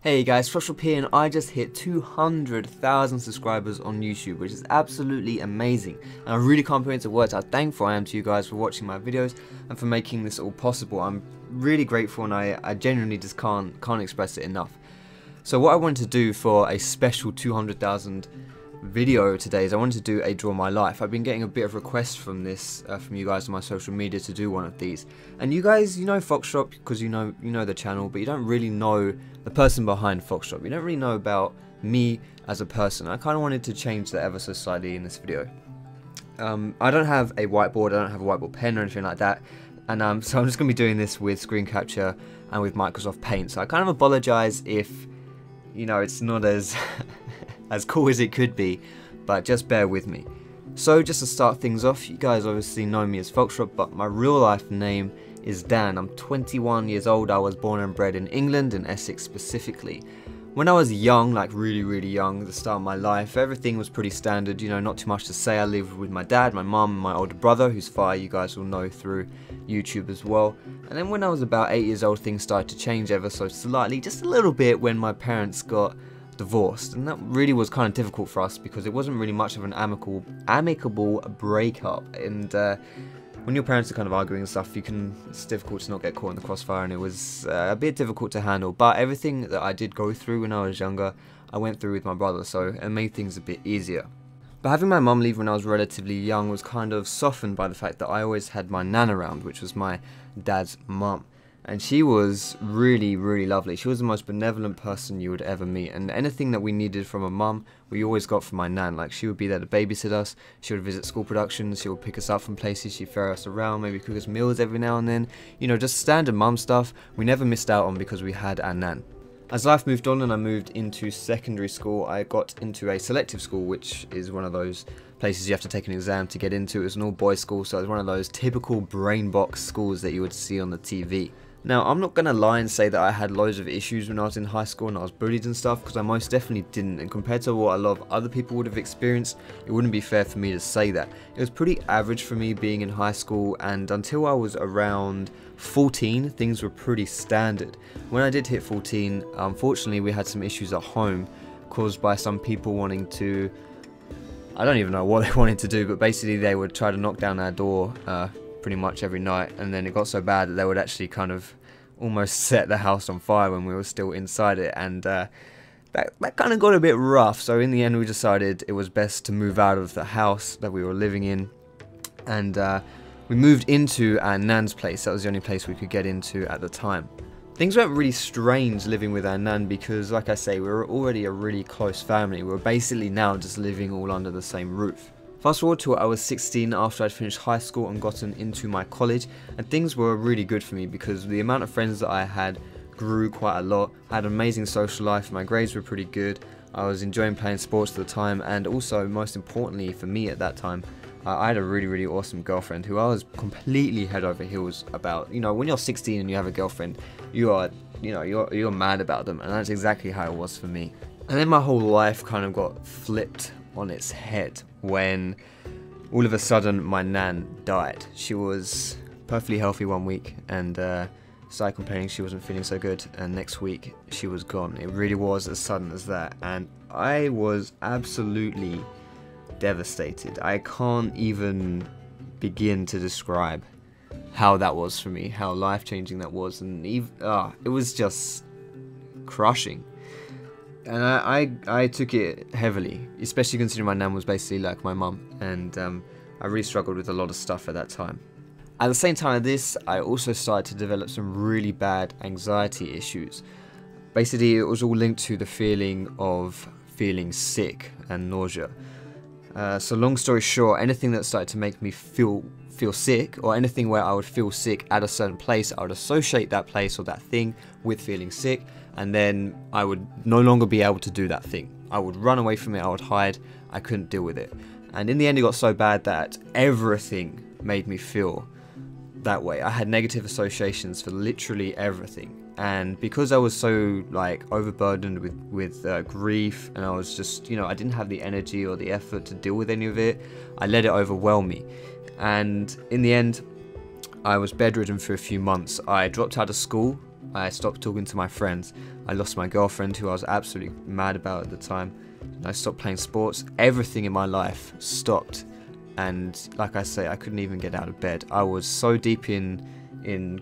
Hey guys, Foxdrop here, and I just hit 200,000 subscribers on YouTube, which is absolutely amazing, and I really can't put into words how thankful I am to you guys for watching my videos and for making this all possible. I'm really grateful, and I genuinely just can't express it enough. So what I wanted to do for a special 200,000 video today is I wanted to do a draw my life. I've been getting a bit of requests from this from you guys on my social media to do one of these, and you guys, you know Foxdrop because you know the channel, but you don't really know the person behind Foxdrop. You don't really know about me as a person. I kind of wanted to change that ever so slightly in this video. I don't have a whiteboard, I don't have a whiteboard pen or anything like that, and so I'm just going to be doing this with screen capture and with Microsoft Paint. So I kind of apologize if, you know, it's not as as cool as it could be, but just bear with me. So just to start things off, you guys obviously know me as Foxdrop, but my real life name is Dan. I'm 21 years old. I was born and bred in England, in Essex specifically. When I was young, like really young, at the start of my life, everything was pretty standard, you know, not too much to say. I lived with my dad, my mum, and my older brother, who's Fire, you guys will know through YouTube as well. And then when I was about 8 years old, things started to change ever so slightly, just a little bit, when my parents got divorced, and that really was kind of difficult for us because it wasn't really much of an amicable breakup. And when your parents are kind of arguing and stuff, it's difficult to not get caught in the crossfire, and it was a bit difficult to handle. But everything that I did go through when I was younger, I went through with my brother, so it made things a bit easier. But having my mum leave when I was relatively young was kind of softened by the fact that I always had my nan around, which was my dad's mum. And she was really lovely. She was the most benevolent person you would ever meet, and anything that we needed from a mum, we always got from my nan. Like, she would be there to babysit us, she would visit school productions, she would pick us up from places, she'd ferry us around, maybe cook us meals every now and then. You know, just standard mum stuff we never missed out on because we had our nan. As life moved on and I moved into secondary school, I got into a selective school, which is one of those places you have to take an exam to get into. It was an all-boys school, so it was one of those typical brain box schools that you would see on the TV. Now, I'm not going to lie and say that I had loads of issues when I was in high school and I was bullied and stuff, because I most definitely didn't, and compared to what a lot of other people would have experienced, it wouldn't be fair for me to say that. It was pretty average for me being in high school, and until I was around 14, things were pretty standard. When I did hit 14, unfortunately we had some issues at home caused by some people wanting to, I don't even know what they wanted to do, but basically they would try to knock down our door pretty much every night, and then it got so bad that they would actually kind of almost set the house on fire when we were still inside it, and that kind of got a bit rough. So in the end we decided it was best to move out of the house that we were living in, and we moved into our nan's place. That was the only place we could get into at the time. Things went really strange living with our nan because, like I say, we were already a really close family. We were basically now just living all under the same roof. Fast forward to I was 16 after I'd finished high school and gotten into my college, and things were really good for me because the amount of friends that I had grew quite a lot. I had an amazing social life, my grades were pretty good, I was enjoying playing sports at the time, and also, most importantly for me at that time, I had a really awesome girlfriend who I was completely head over heels about. You know, when you're 16 and you have a girlfriend, you're mad about them, and that's exactly how it was for me. And then my whole life kind of got flipped on its head when all of a sudden my nan died. She was perfectly healthy one week and started complaining she wasn't feeling so good, and next week she was gone. It really was as sudden as that, and I was absolutely devastated. I can't even begin to describe how that was for me, how life-changing that was, and it was just crushing. And I took it heavily, especially considering my nan was basically like my mum, and I really struggled with a lot of stuff at that time. At the same time of this, I also started to develop some really bad anxiety issues. Basically, it was all linked to the feeling of feeling sick and nausea. So long story short, anything that started to make me feel sick, or anything where I would feel sick at a certain place, I would associate that place or that thing with feeling sick, and then I would no longer be able to do that thing. I would run away from it, I would hide, I couldn't deal with it. And in the end it got so bad that everything made me feel that way. I had negative associations for literally everything. And because I was so overburdened with grief, and I was just, I didn't have the energy or the effort to deal with any of it, I let it overwhelm me. And in the end, I was bedridden for a few months. I dropped out of school, I stopped talking to my friends, I lost my girlfriend, who I was absolutely mad about at the time. I stopped playing sports. Everything in my life stopped. And like I say, I couldn't even get out of bed. I was so deep in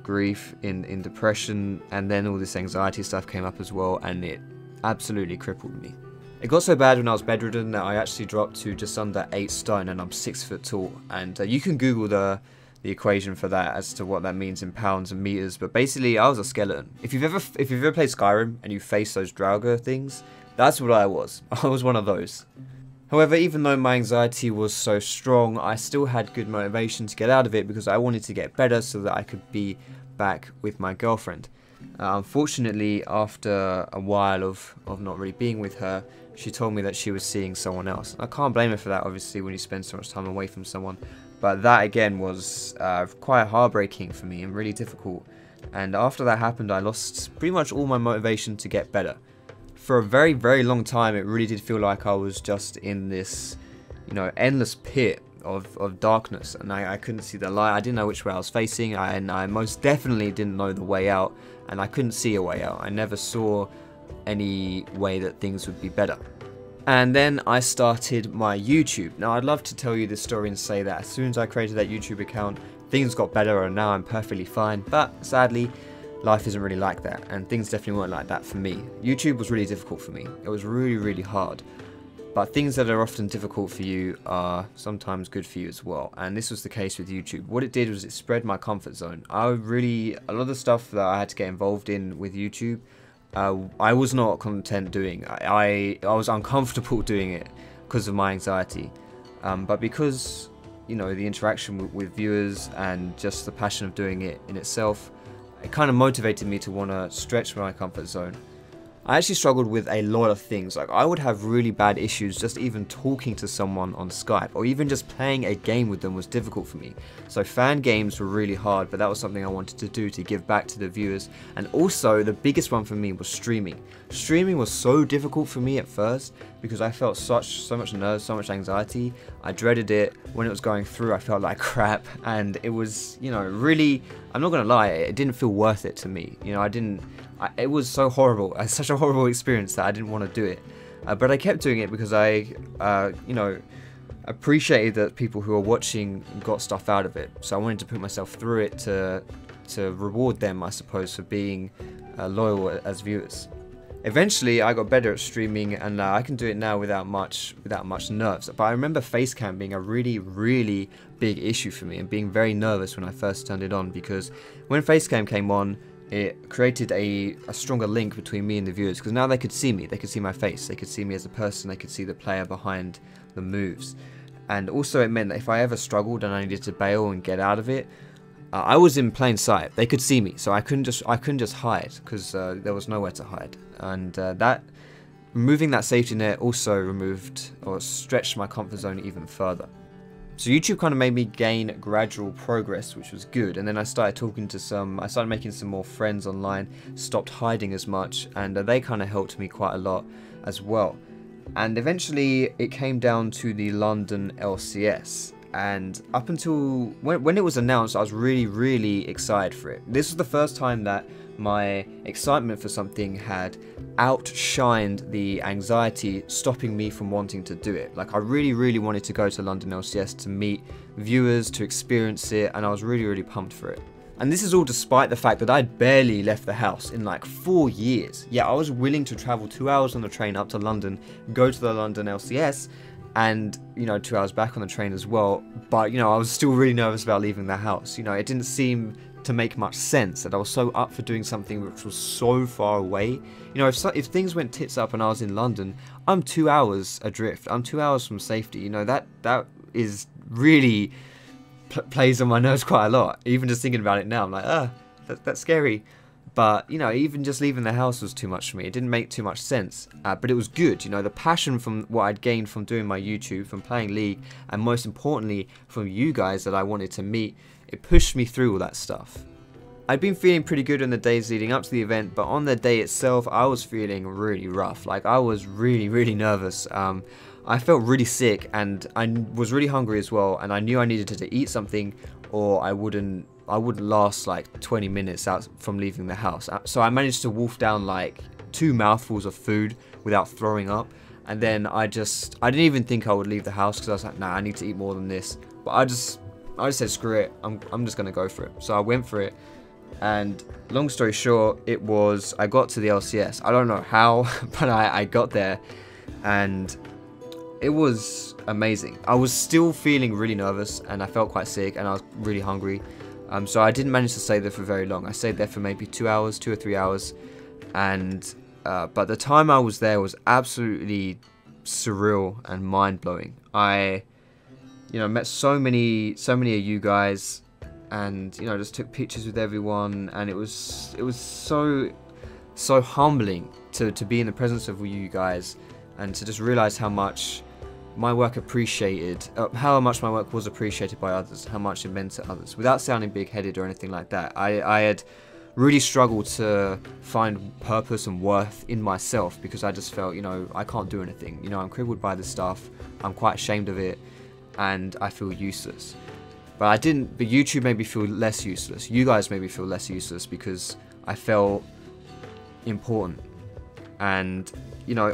grief, in depression, and then all this anxiety stuff came up as well, and it absolutely crippled me. It got so bad when I was bedridden that I actually dropped to just under 8 stone, and I'm 6 foot tall. And you can Google the equation for that as to what that means in pounds and meters, but basically I was a skeleton. If you've ever played Skyrim and you face those Draugr things, that's what I was. I was one of those. However, even though my anxiety was so strong, I still had good motivation to get out of it because I wanted to get better so that I could be back with my girlfriend. Unfortunately, after a while of not really being with her, she told me that she was seeing someone else. I can't blame her for that, obviously, when you spend so much time away from someone. But that, again, was quite heartbreaking for me and really difficult. And after that happened, I lost pretty much all my motivation to get better. For a very, very long time, it really did feel like I was just in this, endless pit of darkness, and I couldn't see the light. I didn't know which way I was facing, and I most definitely didn't know the way out, and I couldn't see a way out. I never saw any way that things would be better. And then I started my YouTube. Now, I'd love to tell you this story and say that as soon as I created that YouTube account, things got better and now I'm perfectly fine, but sadly, life isn't really like that, and things definitely weren't like that for me. YouTube was really difficult for me. It was really, really hard. But things that are often difficult for you are sometimes good for you as well. And this was the case with YouTube. What it did was it spread my comfort zone. A lot of the stuff that I had to get involved in with YouTube, I was not content doing. I was uncomfortable doing it because of my anxiety. But because, the interaction with viewers and just the passion of doing it in itself, it kind of motivated me to want to stretch my comfort zone. I actually struggled with a lot of things. Like, I would have really bad issues just even talking to someone on Skype, or even just playing a game with them was difficult for me. So fan games were really hard, but that was something I wanted to do to give back to the viewers. And also, the biggest one for me was streaming. Streaming was so difficult for me at first because I felt so much nerves, so much anxiety. I dreaded it. When it was going through, I felt like crap, and it was, really, I'm not gonna lie, it didn't feel worth it to me. It was so horrible. Such a horrible experience that I didn't want to do it. But I kept doing it because I, appreciated that people who are watching got stuff out of it. So I wanted to put myself through it to reward them, I suppose, for being loyal as viewers. Eventually, I got better at streaming, and I can do it now without much nerves. But I remember facecam being a really, really big issue for me, and being very nervous when I first turned it on, because when facecam came on, it created a stronger link between me and the viewers, because now they could see me, they could see my face, they could see me as a person, they could see the player behind the moves. And also it meant that if I ever struggled and I needed to bail and get out of it, I was in plain sight. They could see me, so I couldn't just hide, because there was nowhere to hide. And removing that safety net also removed or stretched my comfort zone even further. So YouTube kind of made me gain gradual progress, which was good. And then I started making some more friends online, stopped hiding as much, and they kind of helped me quite a lot as well. And eventually it came down to the London LCS. And up until when it was announced, I was really, really excited for it. This was the first time that my excitement for something had outshined the anxiety stopping me from wanting to do it. Like, I really, really wanted to go to London LCS to meet viewers, to experience it, and I was really, really pumped for it. And this is all despite the fact that I'd barely left the house in like 4 years. Yeah, I was willing to travel 2 hours on the train up to London, go to the London LCS, and 2 hours back on the train as well. But I was still really nervous about leaving the house. It didn't seem to make much sense that I was so up for doing something which was so far away. If things went tits up and I was in London, I'm 2 hours adrift. I'm 2 hours from safety. That is really plays on my nerves quite a lot. Even just thinking about it now, I'm like, that's scary. But, even just leaving the house was too much for me. It didn't make too much sense. But it was good. The passion from what I'd gained from doing my YouTube, from playing League, and most importantly, from you guys that I wanted to meet, it pushed me through all that stuff. I'd been feeling pretty good in the days leading up to the event, but on the day itself, I was feeling really rough. Like, I was really, really nervous. I felt really sick, and I was really hungry as well, and I knew I needed to eat something, or I wouldn't last like 20 minutes out from leaving the house. So I managed to wolf down like 2 mouthfuls of food without throwing up. And then I didn't even think I would leave the house because I was like, nah, I need to eat more than this. But I just said, screw it, I'm just gonna go for it. So I went for it, and long story short, I got to the LCS. I don't know how, but I got there, and it was amazing. I was still feeling really nervous, and I felt quite sick, and I was really hungry. So I didn't manage to stay there for very long. I stayed there for maybe 2 or 3 hours, and but the time I was there was absolutely surreal and mind-blowing. I met so many of you guys, and just took pictures with everyone, and it was so humbling to be in the presence of you guys, and to just realize how much my work was appreciated by others, how much it meant to others, without sounding big-headed or anything like that. I had really struggled to find purpose and worth in myself, because I just felt, I can't do anything. I'm crippled by this stuff, I'm quite ashamed of it, and I feel useless. But YouTube made me feel less useless. You guys made me feel less useless, because I felt important. And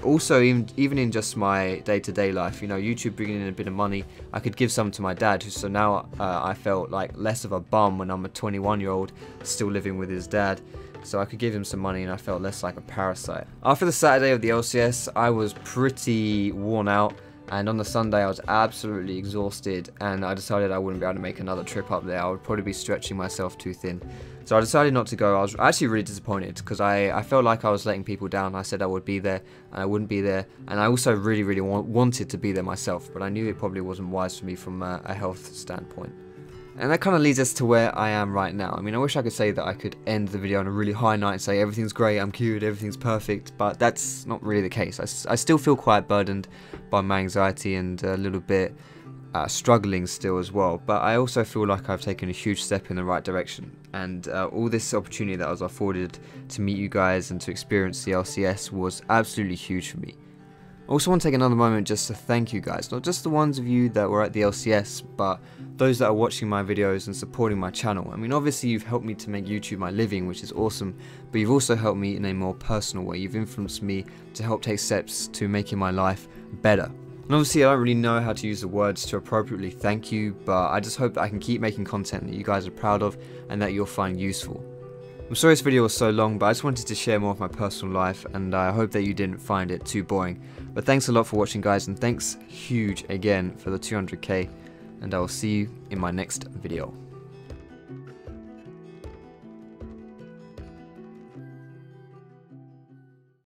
also even in just my day-to-day life, YouTube bringing in a bit of money, I could give some to my dad, so now I felt like less of a bum when I'm a 21-year-old still living with his dad. So I could give him some money, and I felt less like a parasite. After the Saturday of the LCS, I was pretty worn out, and on the Sunday I was absolutely exhausted, and I decided I wouldn't be able to make another trip up there. I would probably be stretching myself too thin. So I decided not to go. I was actually really disappointed, because I felt like I was letting people down. I said I would be there, and I wouldn't be there, and I also really wanted to be there myself, but I knew it probably wasn't wise for me from a health standpoint. And that kind of leads us to where I am right now. I mean, I wish I could say that I could end the video on a really high note and say everything's great, I'm cured, everything's perfect, but that's not really the case. I still feel quite burdened by my anxiety, and a little bit struggling still as well, but I also feel like I've taken a huge step in the right direction, and all this opportunity that I was afforded to meet you guys and to experience the LCS was absolutely huge for me. I also want to take another moment just to thank you guys, not just the ones of you that were at the LCS, but those that are watching my videos and supporting my channel. I mean, obviously you've helped me to make YouTube my living, which is awesome, but you've also helped me in a more personal way. You've influenced me to help take steps to making my life better. And obviously I don't really know how to use the words to appropriately thank you, but I just hope that I can keep making content that you guys are proud of and that you'll find useful. I'm sorry this video was so long, but I just wanted to share more of my personal life, and I hope that you didn't find it too boring. But thanks a lot for watching, guys, and thanks huge again for the 200k, and I will see you in my next video.